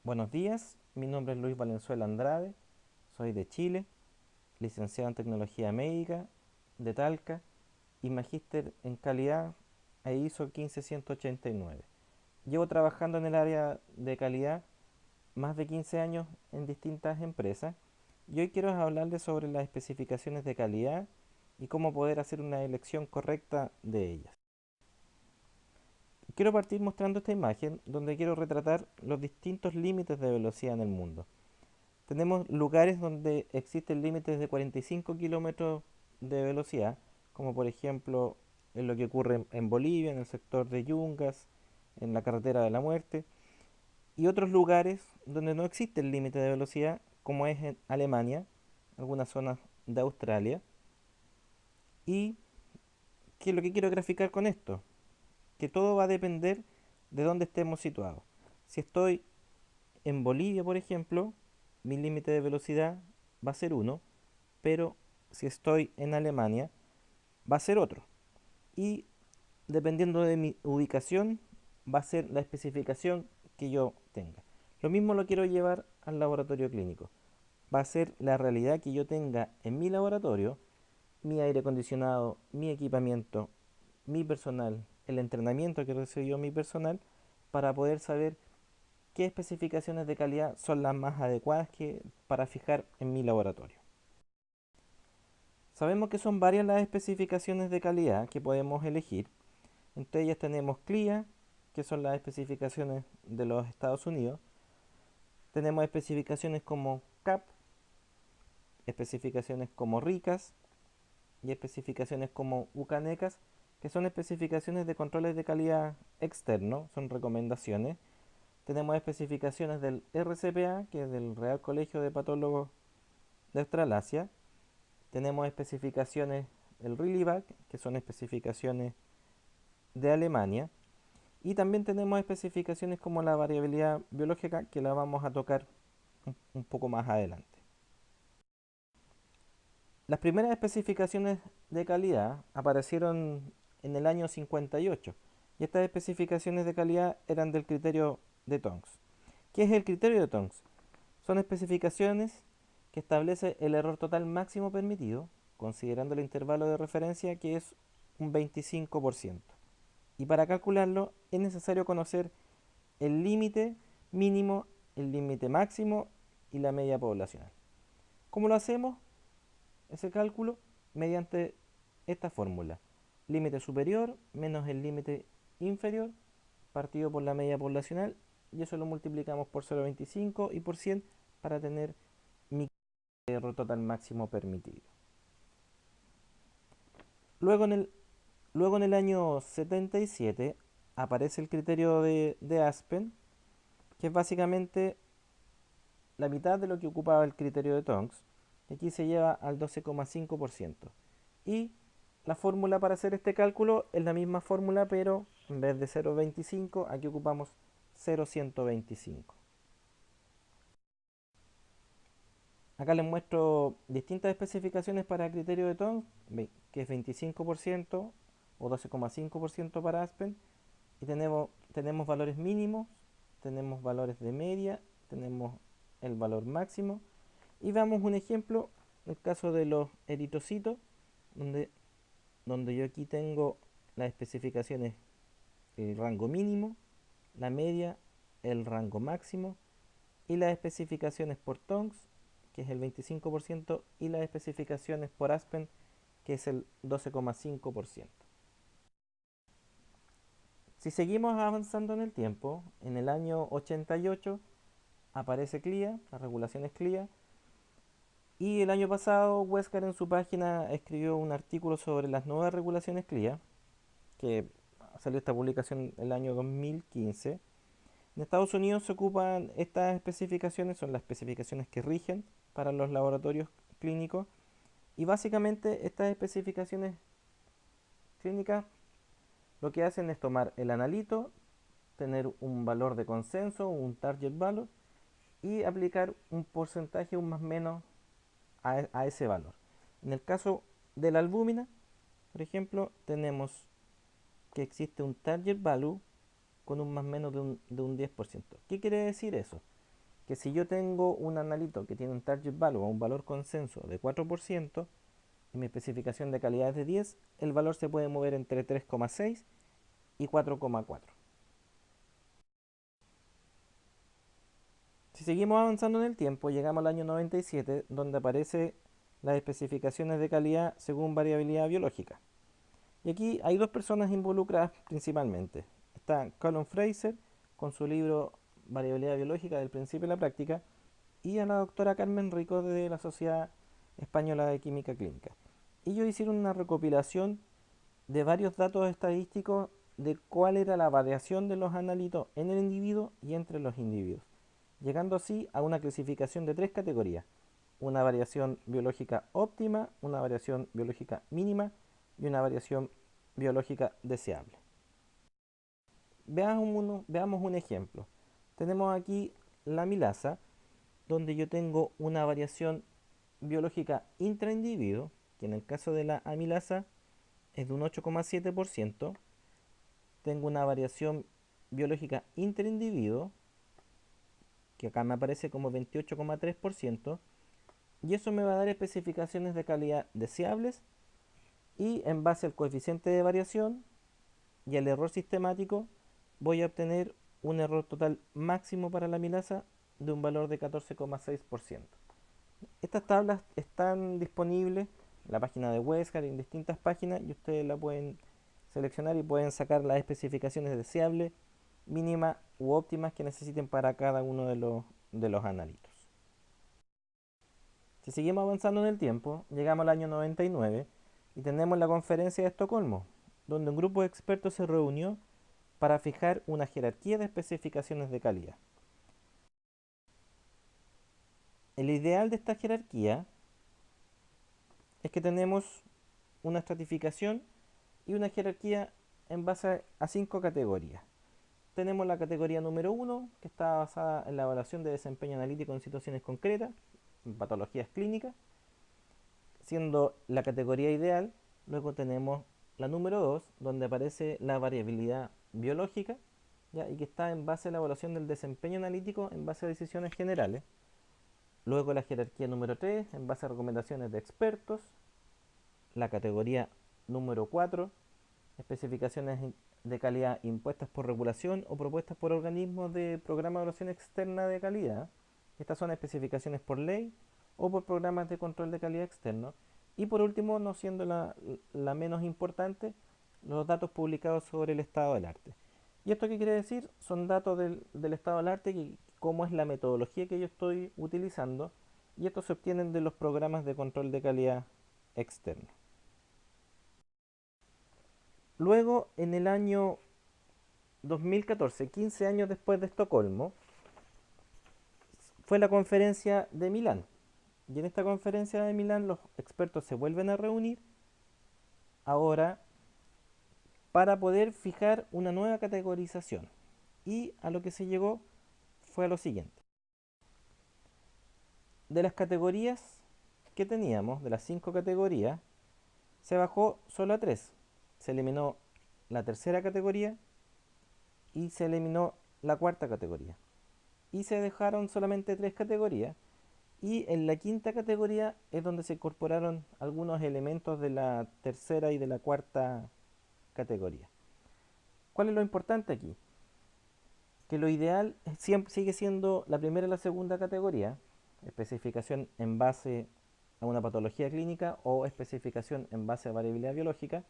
Buenos días, mi nombre es Luis Valenzuela Andrade, soy de Chile, licenciado en Tecnología Médica, de Talca y magíster en calidad e ISO 15189. Llevo trabajando en el área de calidad más de 15 años en distintas empresas y hoy quiero hablarles sobre las especificaciones de calidad y cómo poder hacer una elección correcta de ellas. Quiero partir mostrando esta imagen donde quiero retratar los distintos límites de velocidad en el mundo. Tenemos lugares donde existen límites de 45 kilómetros de velocidad, como por ejemplo en lo que ocurre en Bolivia, en el sector de Yungas, en la carretera de la muerte, y otros lugares donde no existe el límite de velocidad, como es en Alemania, algunas zonas de Australia. ¿Y qué es lo que quiero graficar con esto? Que todo va a depender de dónde estemos situados. Si estoy en Bolivia, por ejemplo, mi límite de velocidad va a ser uno, pero si estoy en Alemania va a ser otro. Y dependiendo de mi ubicación va a ser la especificación que yo tenga. Lo mismo lo quiero llevar al laboratorio clínico. Va a ser la realidad que yo tenga en mi laboratorio, mi aire acondicionado, mi equipamiento, mi personal, el entrenamiento que recibió mi personal para poder saber qué especificaciones de calidad son las más adecuadas para fijar en mi laboratorio. Sabemos que son varias las especificaciones de calidad que podemos elegir. Entre ellas tenemos CLIA, que son las especificaciones de los Estados Unidos. Tenemos especificaciones como CAP, especificaciones como RICAS y especificaciones como UCANECAS, que son especificaciones de controles de calidad externo, son recomendaciones. Tenemos especificaciones del RCPA, que es del Real Colegio de Patólogos de Australasia. Tenemos especificaciones del RILIVAC, que son especificaciones de Alemania. Y también tenemos especificaciones como la variabilidad biológica, que la vamos a tocar un poco más adelante. Las primeras especificaciones de calidad aparecieron en el año 58 y estas especificaciones de calidad eran del criterio de Tonks. ¿Qué es el criterio de Tonks? Son especificaciones que establece el error total máximo permitido, considerando el intervalo de referencia que es un 25%. Y para calcularlo es necesario conocer el límite mínimo, el límite máximo y la media poblacional. ¿Cómo lo hacemos? Ese cálculo mediante esta fórmula. Límite superior menos el límite inferior partido por la media poblacional y eso lo multiplicamos por 0,25 y por 100 para tener mi error total máximo permitido. Luego en el, luego en el año 77 aparece el criterio de Aspen, que es básicamente la mitad de lo que ocupaba el criterio de Tonks, que aquí se lleva al 12,5%. Y la fórmula para hacer este cálculo es la misma fórmula, pero en vez de 0,25, aquí ocupamos 0,125. Acá les muestro distintas especificaciones para el criterio de Tonks, que es 25% o 12,5% para Aspen. Y tenemos valores mínimos, tenemos valores de media, tenemos el valor máximo. Y veamos un ejemplo, el caso de los eritrocitos, donde, donde yo aquí tengo las especificaciones, el rango mínimo, la media, el rango máximo y las especificaciones por TONCS, que es el 25%, y las especificaciones por ASPEN, que es el 12,5%. Si seguimos avanzando en el tiempo, en el año 88 aparece CLIA, las regulaciones CLIA, y el año pasado Wesker en su página escribió un artículo sobre las nuevas regulaciones CLIA, que salió esta publicación el año 2015. En Estados Unidos se ocupan estas especificaciones, son las especificaciones que rigen para los laboratorios clínicos, y básicamente estas especificaciones clínicas lo que hacen es tomar el analito, tener un valor de consenso, un target value, y aplicar un porcentaje, un más menos, a ese valor. En el caso de la albúmina, por ejemplo, tenemos que existe un target value con un más menos de un 10%. ¿Qué quiere decir eso? que si yo tengo un analito que tiene un target value o un valor consenso de 4% y mi especificación de calidad es de 10, el valor se puede mover entre 3,6 y 4,4. Si seguimos avanzando en el tiempo, llegamos al año 97, donde aparecen las especificaciones de calidad según variabilidad biológica. Y aquí hay dos personas involucradas principalmente. Está Colin Fraser con su libro Variabilidad biológica del principio a la práctica, y a la doctora Carmen Rico de la Sociedad Española de Química Clínica. Ellos hicieron una recopilación de varios datos estadísticos de cuál era la variación de los analitos en el individuo y entre los individuos, llegando así a una clasificación de tres categorías: una variación biológica óptima, una variación biológica mínima y una variación biológica deseable. Veamos un ejemplo. Tenemos aquí la amilasa, donde yo tengo una variación biológica intraindividuo, que en el caso de la amilasa es de un 8,7%. Tengo una variación biológica interindividuo, que acá me aparece como 28,3%, y eso me va a dar especificaciones de calidad deseables, y en base al coeficiente de variación y al error sistemático voy a obtener un error total máximo para la amilasa de un valor de 14,6%. Estas tablas están disponibles en la página de Westcard, en distintas páginas, y ustedes la pueden seleccionar y pueden sacar las especificaciones deseables, mínimas u óptimas que necesiten para cada uno de los analitos. Si seguimos avanzando en el tiempo, llegamos al año 99 y tenemos la conferencia de Estocolmo, donde un grupo de expertos se reunió para fijar una jerarquía de especificaciones de calidad. El ideal de esta jerarquía es que tenemos una estratificación y una jerarquía en base a 5 categorías. Tenemos la categoría número 1, que está basada en la evaluación de desempeño analítico en situaciones concretas, en patologías clínicas, siendo la categoría ideal. Luego tenemos la número 2, donde aparece la variabilidad biológica, ¿ya? Y que está en base a la evaluación del desempeño analítico en base a decisiones generales. Luego la jerarquía número 3, en base a recomendaciones de expertos. La categoría número 4, especificaciones de calidad impuestas por regulación o propuestas por organismos de programa de evaluación externa de calidad. Estas son especificaciones por ley o por programas de control de calidad externo. Y por último, no siendo la menos importante, los datos publicados sobre el estado del arte. ¿Y esto qué quiere decir? Son datos del estado del arte, y cómo es la metodología que yo estoy utilizando, y estos se obtienen de los programas de control de calidad externo. Luego, en el año 2014, 15 años después de Estocolmo, fue la conferencia de Milán. Y en esta conferencia de Milán los expertos se vuelven a reunir ahora para poder fijar una nueva categorización. Y a lo que se llegó fue a lo siguiente. De las categorías que teníamos, de las 5 categorías, se bajó solo a 3. Se eliminó la tercera categoría y se eliminó la cuarta categoría. Y se dejaron solamente 3 categorías. Y en la quinta categoría es donde se incorporaron algunos elementos de la tercera y de la cuarta categoría. ¿Cuál es lo importante aquí? Que lo ideal siempre sigue siendo la primera y la segunda categoría, especificación en base a una patología clínica o especificación en base a variabilidad biológica.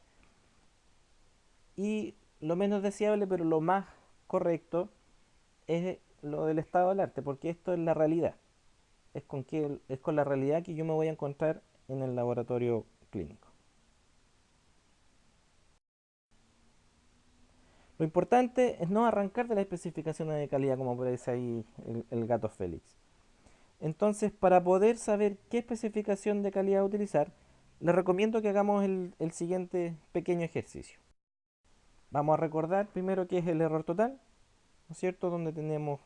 Y lo menos deseable, pero lo más correcto, es lo del estado del arte, porque esto es la realidad. Es con la realidad que yo me voy a encontrar en el laboratorio clínico. Lo importante es no arrancar de las especificaciones de calidad como aparece ahí el gato Félix. Entonces, para poder saber qué especificación de calidad utilizar, les recomiendo que hagamos el siguiente pequeño ejercicio. Vamos a recordar primero qué es el error total, ¿no es cierto? Donde tenemos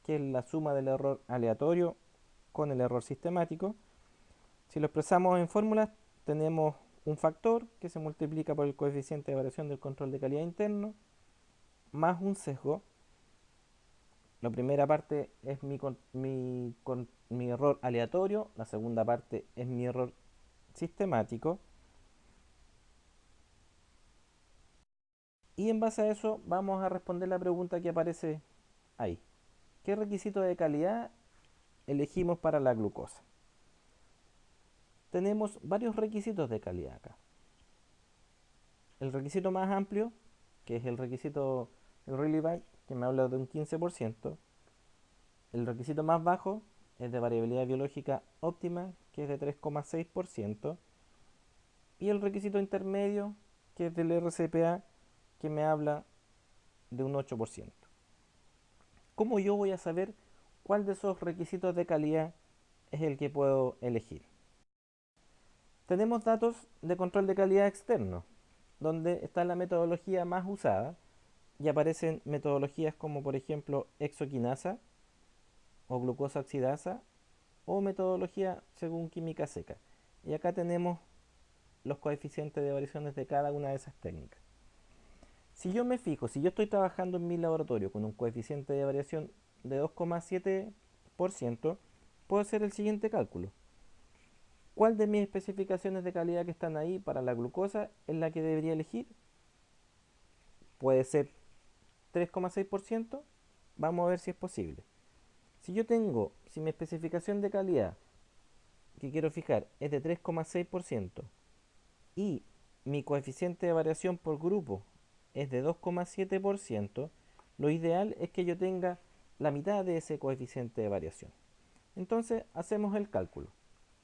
que es la suma del error aleatorio con el error sistemático. Si lo expresamos en fórmulas, tenemos un factor que se multiplica por el coeficiente de variación del control de calidad interno, más un sesgo, La primera parte es mi error aleatorio, la segunda parte es mi error sistemático, y en base a eso vamos a responder la pregunta que aparece ahí. ¿Qué requisito de calidad elegimos para la glucosa? Tenemos varios requisitos de calidad acá. El requisito más amplio, que es el requisito, el Really By, que me habla de un 15%. El requisito más bajo es de variabilidad biológica óptima, que es de 3,6%. Y el requisito intermedio, que es del RCPA, que me habla de un 8%. ¿Cómo yo voy a saber cuál de esos requisitos de calidad es el que puedo elegir? Tenemos datos de control de calidad externo, donde está la metodología más usada y aparecen metodologías como por ejemplo exoquinasa o glucosa oxidasa o metodología según química seca. Y acá tenemos los coeficientes de variaciones de cada una de esas técnicas. Si yo me fijo, si yo estoy trabajando en mi laboratorio con un coeficiente de variación de 2,7%, puedo hacer el siguiente cálculo. ¿Cuál de mis especificaciones de calidad que están ahí para la glucosa es la que debería elegir? Puede ser 3,6%. Vamos a ver si es posible. Si mi especificación de calidad que quiero fijar es de 3,6% y mi coeficiente de variación por grupo es de 2,7%, lo ideal es que yo tenga la mitad de ese coeficiente de variación. Entonces hacemos el cálculo.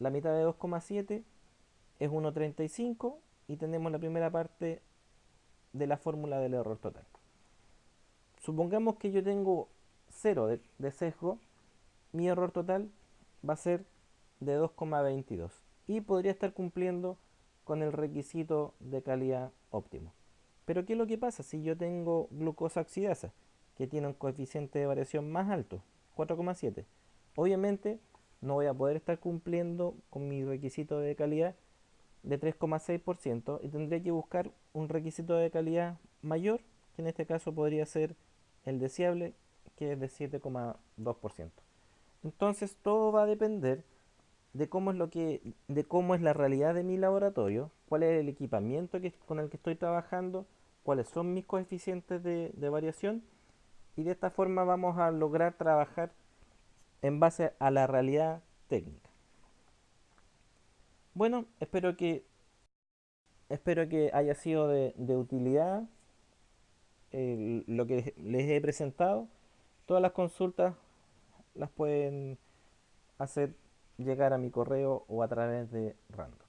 La mitad de 2,7 es 1,35 y tenemos la primera parte de la fórmula del error total. Supongamos que yo tengo 0 de sesgo, mi error total va a ser de 2,22 y podría estar cumpliendo con el requisito de calidad óptimo. Pero ¿qué es lo que pasa si yo tengo glucosa oxidasa, que tiene un coeficiente de variación más alto, 4,7? Obviamente no voy a poder estar cumpliendo con mi requisito de calidad de 3,6% y tendría que buscar un requisito de calidad mayor, que en este caso podría ser el deseable, que es de 7,2%. Entonces todo va a depender de cómo es la realidad de mi laboratorio, cuál es el equipamiento con el que estoy trabajando, cuáles son mis coeficientes de variación, y de esta forma vamos a lograr trabajar en base a la realidad técnica. Bueno, espero que haya sido de utilidad lo que les he presentado. Todas las consultas las pueden hacer llegar a mi correo o a través de Random.